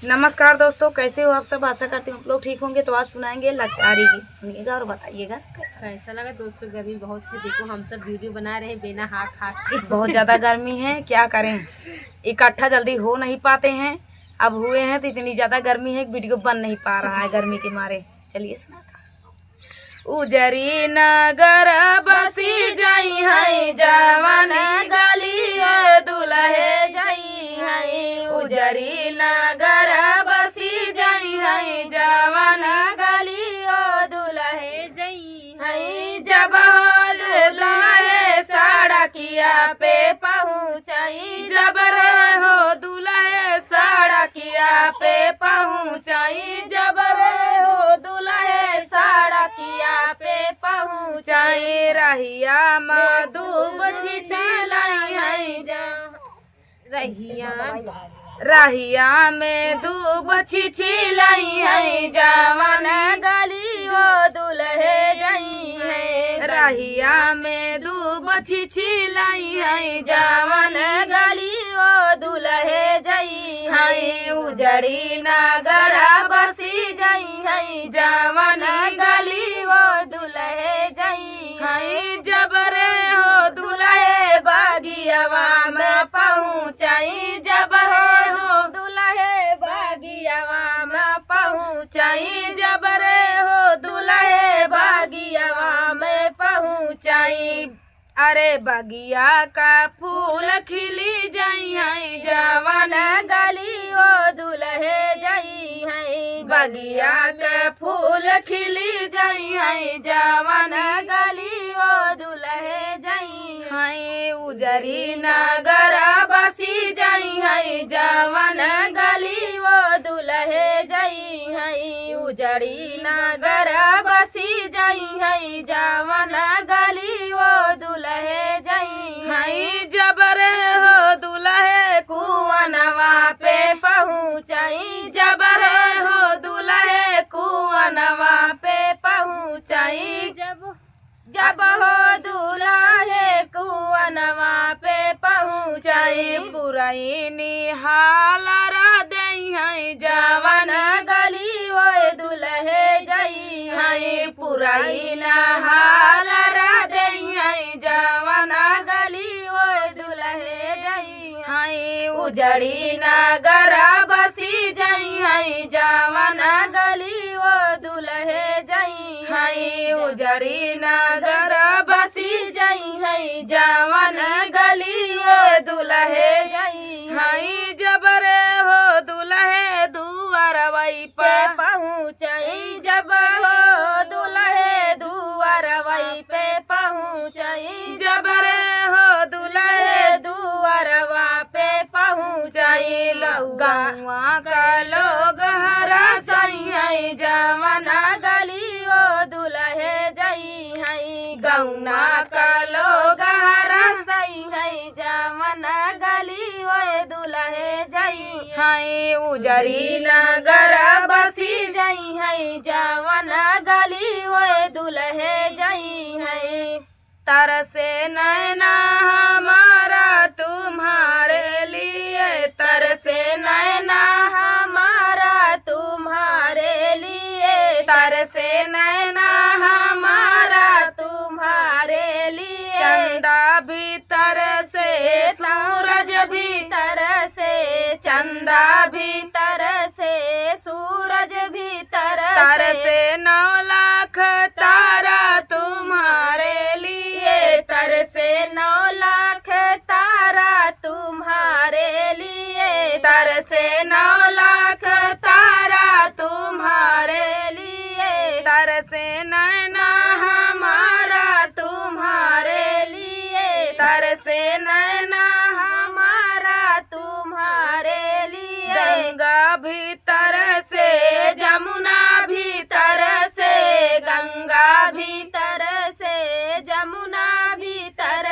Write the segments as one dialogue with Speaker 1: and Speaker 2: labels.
Speaker 1: नमस्कार दोस्तों, कैसे हो आप सब। आशा करती हूँ आप लोग ठीक होंगे। तो आज सुनाएंगे लाचारी गीत, सुनिएगा और बताइएगा
Speaker 2: कैसा लगा दोस्तों। गर्मी बहुत है, देखो हम सब वीडियो बना रहे हैं बिना हाथ के।
Speaker 1: बहुत ज़्यादा गर्मी है, क्या करें, इकट्ठा जल्दी हो नहीं पाते हैं। अब हुए हैं तो इतनी ज़्यादा गर्मी है कि वीडियो बन नहीं पा रहा है गर्मी के मारे। चलिए सुना। उजरी नगर बसी जाई है जवान गली दुल्हे जाई है। उजरी नगर बसी जाई है जवान गली दुल्हे जाई है। जब होल दुल्हे सड़किया पे पहुँचाई, जब रे हो दुल्हे सड़किया पे पहुँचाई, जब रे हो दुल्हे सड़किया पे पहुँचाई। रहिया मधुब छिछलाई है रहिया में दूब छिछलाई है जवान गली ओ दुल्हे जाई है। रहिया में दूब छिछलाई है जवान गली ओ दुल्हे जाई है। उजड़ी नगर बसी जाई है जवान गली ओ दुल्हे जाई है। जब रे हो दुल्हे बागियावा में पहुँचाई, जब रे हो दुल्हे बागियावा में पहुँचाई, जब रे हो दुल्हे बागियावा में पहुँचाई। अरे बगिया का फूल खिली जाई है जवान गली ओ दुल्हे जाई है। बगिया के फूल खिली जाई है जवान गली ओ दुल्हे जाई है। उजरी नगर बसी जाई है जवान गली ओ दुल्हे जाई है। उजरी नगर बसी जाई है जवान गली ओ दुल्हे जाई है। जब रे हो दुल्हे कुआनवा पे पहुँचाई, जब रे हो दुल्हे कुआनवा पे पहुँचाई, जब हो दुल्हे कुआनवा पे पहुँचाई। पुरैनी हालरा दई है जवान गली ओ दुल्हे जाई है। पुरैना हालरा दई है जवान गली ओ दुल्हे जाई है। उजड़ी नगर बसी जाई है जवान गली ओ दुल्हे जाई है। उजड़ी नगर बसी जाई है जवान गली ओ दुल्हे जाई है। जब रे हो दुल्हे दुआरवई पे पहुँचाई, जब हो दुल्हे दुआरवई पे पहुँचाई, जब रे हो दुल्हे दुआरवा पे पहुँचाई। गौवा का लोग हरसई है जवान गली ओ दुल्हे जाई है। गौना का लोग हरसई है जवान गली ओ दुल्हे जाई है। उजरी नगर बसी जाई है जवान गली ओ दुल्हे जाई है। तरसे नैना हमारा तुम्हारे लिए, तरसे नैना हमारा तुम्हारे लिए, तरसे नैना हमारा तुम्हारे लिए। चंदा भीतर से सूरज भीतर से, चंदा भीतर से सूरज भीतर से 9 लाख तारा तुम्हारे लिए, तरसे 9 लाख तारा तुम्हारे लिए, तरसे 9 लाख तारा तुम्हारे लिए। तरसे नैना हमारा तुम्हारे लिए, तरसे नैना हमारा तुम्हारे लिए। गंगा भीतर से जमुना भीतर से, गंगा भीतर से जमुना भीतर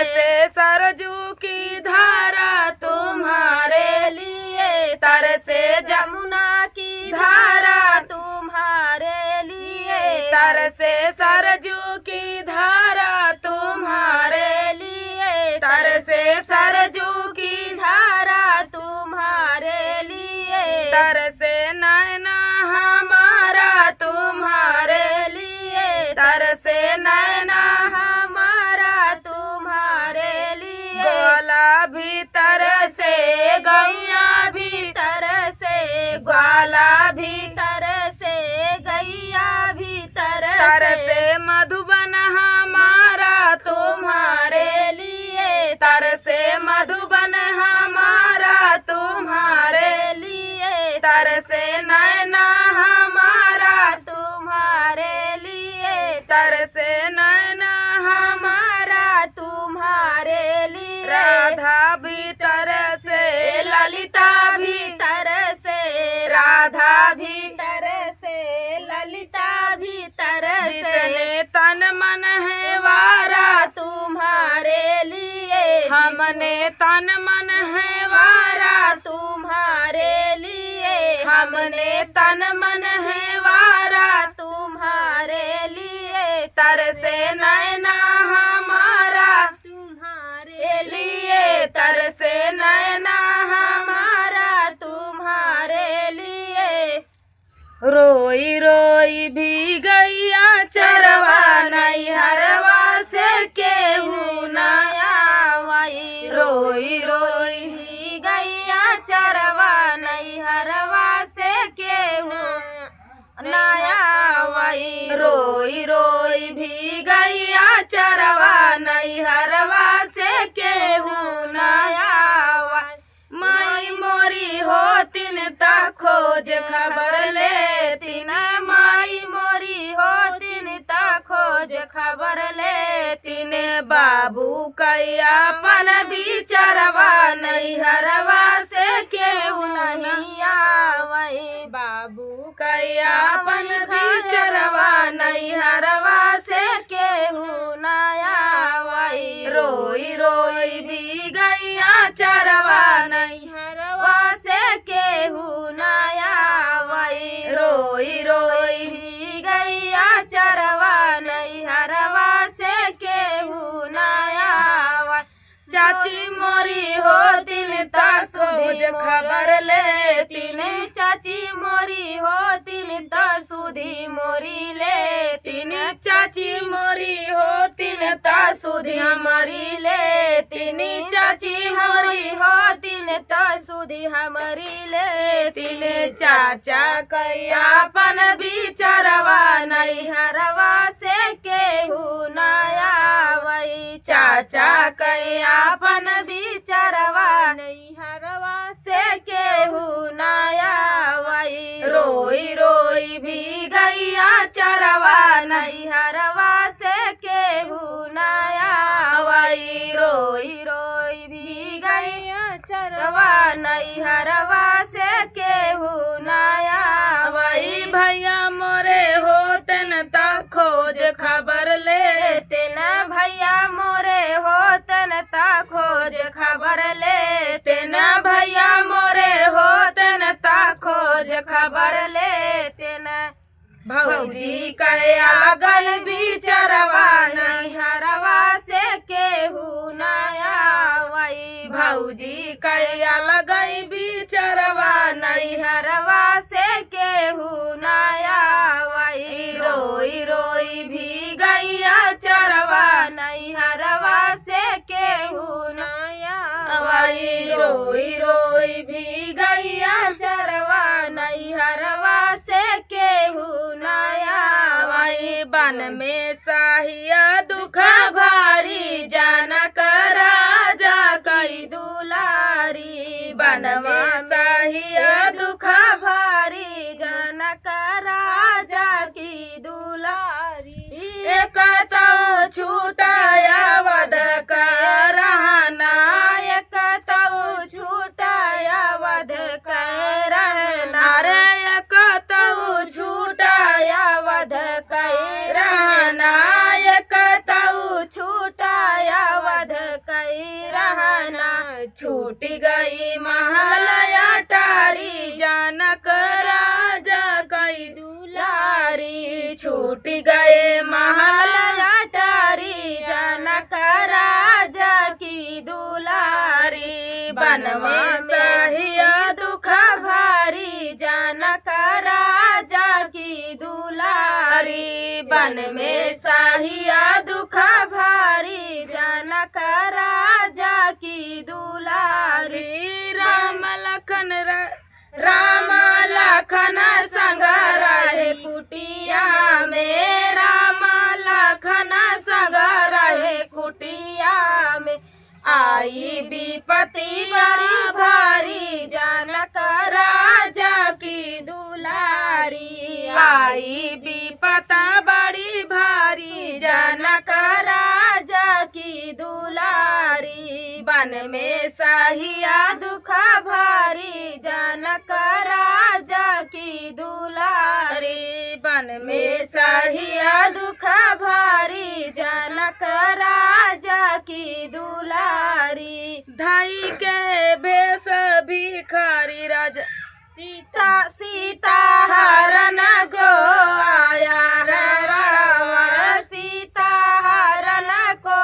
Speaker 1: से सरजू की धारा तुम्हारे लिए, तरसे जमुना की धारा तुम्हारे लिए, तरसे सरजू की धारा तुम्हारे लिए, तरसे सरजू की धारा तुम्हारे लिए। तरसे नैना हमारा तुम्हारे लिए, तरसे नैना
Speaker 2: हमारा तुम्हारे लिए।
Speaker 1: ग्वाला भीतर से गैया
Speaker 2: भीतर से,
Speaker 1: ग्वाला
Speaker 2: भीतर से गैया भीतर
Speaker 1: तरसे मधुबन हमारा तुम्हारे लिए, तरसे मधुबन हमारा तुम्हारे लिए, तरसे नैना हमारा
Speaker 2: तुम्हारे लिए,
Speaker 1: तरसे नैना
Speaker 2: हमारा तुम्हारे लिए।
Speaker 1: राधा भीतर से ललिता
Speaker 2: भीतर से,
Speaker 1: राधा
Speaker 2: भीतर से ललिता भीतर से।
Speaker 1: जिसने तन मन है वारा
Speaker 2: तुम्हारे लिए,
Speaker 1: हमने तन मन है वारा
Speaker 2: तुम्हारे लिए,
Speaker 1: हमने तन मन है वारा
Speaker 2: तुम्हारे लिए।
Speaker 1: तरसे नैना हमारा
Speaker 2: तुम्हारे
Speaker 1: लिए, तरसे नैना
Speaker 2: हमारा तुम्हारे लिए।
Speaker 1: रोई रोई भी गैया चरवा नैहरवा से केहू न
Speaker 2: आवाई,
Speaker 1: रोई रोई
Speaker 2: भी गैया चरवा नैहरवा से केहू नयावाई।
Speaker 1: रोई रोई भी गैया चरवा नैहरवा से केहू न
Speaker 2: नयावाई।
Speaker 1: माई मोरी होतिन ता खोज खबर लेतिन,
Speaker 2: माई मोरी होतिन ता खोज खबर
Speaker 1: लेतिन। बाबू कैयापन बिचरवा नैहरवा से केहू
Speaker 2: नहीं आवई।
Speaker 1: बाबू कैयापन बिचरवा नैहरवा से
Speaker 2: केहू नयावाई।
Speaker 1: रोई रोई भी गैया चरवा
Speaker 2: नैहरवा से केहू नयावाई।
Speaker 1: रोई रोई
Speaker 2: भी गैया चरवा नैहरवा से केहू नयावाई।
Speaker 1: चाची मोरी होतिन ता खोज खबर लेतिन,
Speaker 2: चाची मोरी होतिन ता सुधी मोरी लेतिन।
Speaker 1: चाची मोरी होतिन ता सुधी हमारी लेतिन, चाची हमारी
Speaker 2: होतिन ता सुधी हमारी लेतिन।
Speaker 1: चाचा कैयापन बिचरवा
Speaker 2: नैहरवा से केहू नयावाई।
Speaker 1: चाचा
Speaker 2: कैयापन बिचरवा नैहरवा से केहू नयावाई।
Speaker 1: रोई रोई भी गैया चरवा
Speaker 2: नैहरवा से केहू नयावाई। रोई रोई भी गैया चरवा नैहरवा से केहू नयावाई।
Speaker 1: भैया मोरे होतन ता खोज खबर
Speaker 2: लेतिन, भैया मोरे होतन ता खोज खबर लेतिन।
Speaker 1: भैया मोरे होतन ता खोज
Speaker 2: खबर लेतिन।
Speaker 1: भौजी कया लगल बिचरवा
Speaker 2: नैहरवा से केहू नयावाई।
Speaker 1: भौजी कया लगई बिचरवा
Speaker 2: नैहरवा से केहू नयावाई।
Speaker 1: रोई रोई भी गैया चरवा
Speaker 2: नैहरवा से केहू नयावाई।
Speaker 1: रोई रोई भी गैया
Speaker 2: चरवा नैहरवा से केहू नयावाई।
Speaker 1: बन में साहिया दुख भारी जानक राजा कई दुलारी, बन में साहिया दुख
Speaker 2: भारी जनक राजा की दुलारी।
Speaker 1: एक तो छूटाया वध कर रहना,
Speaker 2: एक तो छूटाया वध कर रहना।
Speaker 1: रे एक तो छूटाया
Speaker 2: वध कर
Speaker 1: रहना, एक तो
Speaker 2: छूटाया वध कर रहना।
Speaker 1: छूट गई महल अटारी जानक राजा कई दुलारी, छूट गए महल
Speaker 2: अटारी जनक राजा की दुलारी।
Speaker 1: बनवा साहिया
Speaker 2: दुख भारी
Speaker 1: बन में साहिया दुखा भारी जनक राजा की दुलारी राम लखन संग रहे कुटिया में राम लखन संग रहे कुटिया में आई विपत्ति बड़ी भारी जनक राजा की दुलारी आई विपत बड़ी भारी जनक राजा की दुलारी बन में साहिया दुखा भारी जनक राजा की दुलारी बन में साहिया दुखा भारी जनक राजा की दुलारी धाई के भेष भिखारी राजा सीता हरण जो आया रे रावण सीता हरण को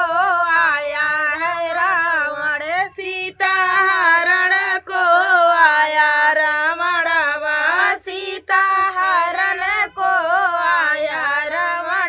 Speaker 1: आया है रावण सीता हरण को आया रावण सीता हरण को आया रावण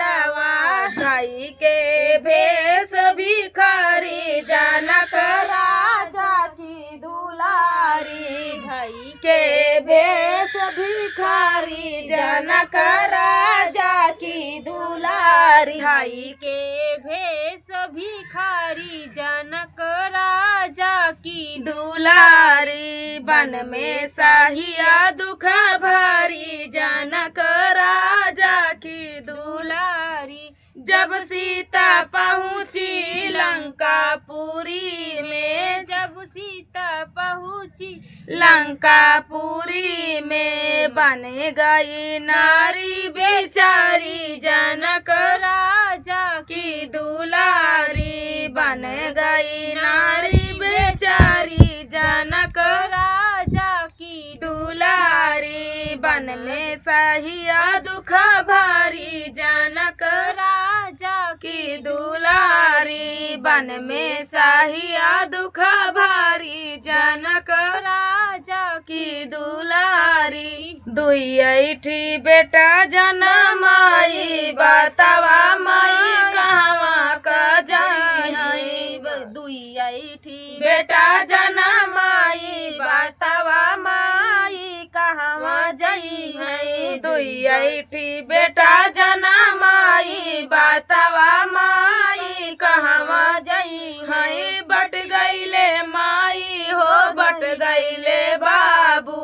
Speaker 1: धाई के भेष भिखारी जनक राजा की दुलारी धाई के भेष भिखारी जनक राजा की दुलारी धाई के भेष भिखारी जनक राजा की दुलारी बन में साहिया दुख भारी जनक राजा की दुलारी जब सीता पहुँची लंकापुरी में जब सीता पहुँची लंकापुरी में बन गई नारी बेचारी जनक राजा की दुलारी बन गई नारी बेचारी जनक राजा की दुलारी बन में साहिया दुख भारी जनक राजा की दुलारी बन में साहिया दुख भारी जनक राजा की दुलारी दुई ऐठी बेटा जनमाई बतावा माई कहवा का जाई दुई ऐठी बेटा जनमाई बतावा माई कहवा जाई है दुई ऐठी बेटा जनमाई बतावा माई कहवा जाई है बट गईले माई हो बट गईले बाबू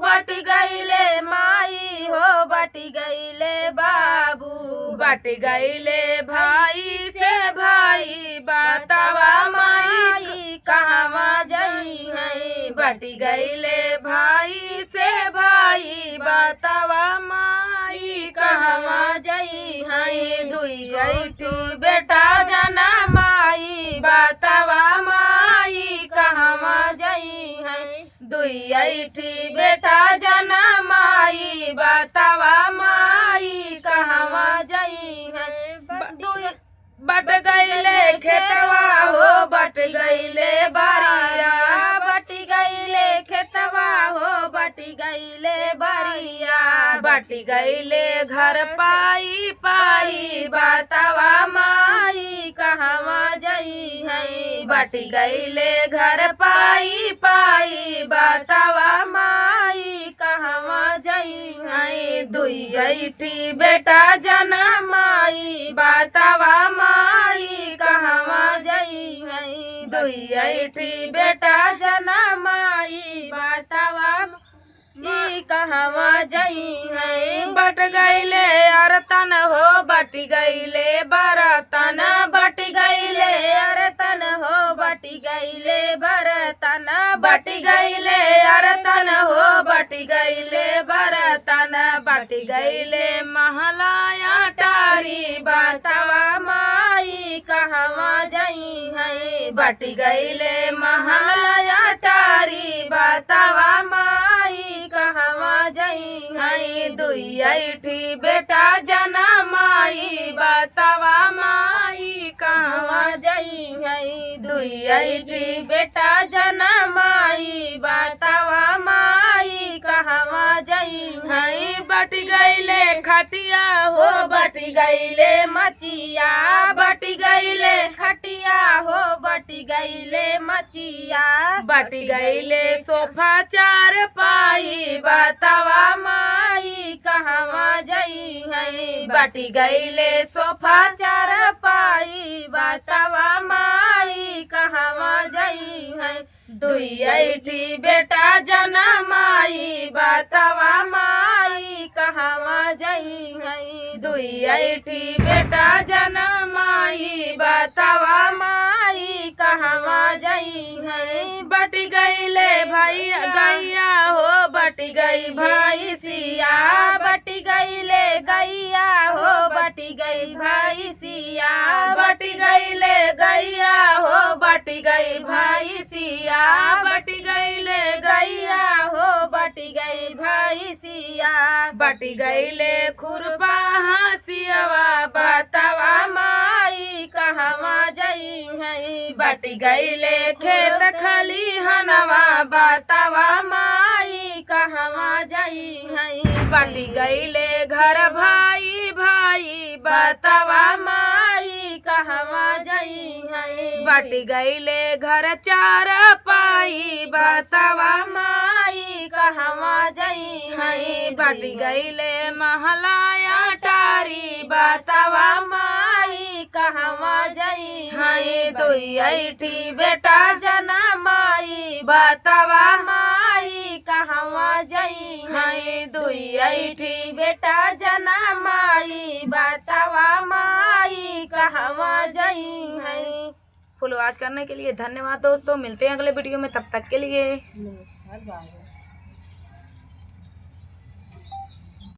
Speaker 1: बट गईले माई हो बट गईले बाबू बट गईले भाई से भाई बतावा माई कहवा जाई है बट गईले भाई से भाई बतावा माई कहवा जाई है दुई ऐठी बेटा जना माई बतावा माई कहवा जाई है दुई ऐठी बेटा जना माई बतावा माई कहवा जाई है बट गईले खेतवा हो बट गईले बारिया बट गईले खेतवा हो बट गईले बारिया बट गईले घर पाई पाई बतावा माई कहवा जाई है बट गईले घर पाई पाई बतावा माई कहवा जाई है दुई ऐठी बेटा जना माई बतावा माई कहवा जाई है दुई ऐठी बेटा जना माई बतावा माई कहवा जाई है बट गईले अरतन हो बट गईले बरतन बट गईले अरतन हो बट गईले बरतन बट गईले अरतन हो बट गईले बरतन बट गईले महलाया टारी बतावा माई कहवा जाई है बट गईले महलाया टारी बतावा माई कहवा जाई है दुई ऐठी बेटा जना माई बतावा माई कहवा जाई है दुई ऐठी बेटा जना माई बतावा माई कहवा जाई है बटी गईले खटिया हो बटी गईले मचिया, बटी गईले खटिया हो बटी गईले मचिया, बटी गईले सोफा चार पाई बतावा माई कहवा जई है, बटी गईले सोफा चार पाई बतावा माई कहवा जई है, दुई ऐठी बेटा जनमाई बतावा माई कहवा जई है, दुई ऐठी बेटा जनमाई बतावा माई कहवा जई है, बटी गईले भैया गैया हो बटी गई भाई सिया, बटी गईले गैया हो बटी गई भाई सिया, बटी गईले गैया हो बटी गई भाई सिया, बटी गईले गैया हो बटी गई भाई सिया, बटी गईले खुरपा हसियावा बतावा माई कहवा जई है, बटी गईले खेत खलिहनवा बतावा माई कहवा जई है, बटी गईले घर भाई भाई बतावा माई कहवा जई है, बटी गईले घर चार पाई बतावा माई कहवा जई है, बटी गईले महलाया टारी बतावा माई कहवा जई है, दुई ऐठी बेटा जनमाई बतावा माई कहवा जई है, दुई ऐठी बेटा जनमाई बतावा माई कहवा जई है। फुल वॉच करने के लिए धन्यवाद दोस्तों, मिलते हैं अगले वीडियो में, तब तक के लिए
Speaker 2: नमस्कार। बाय।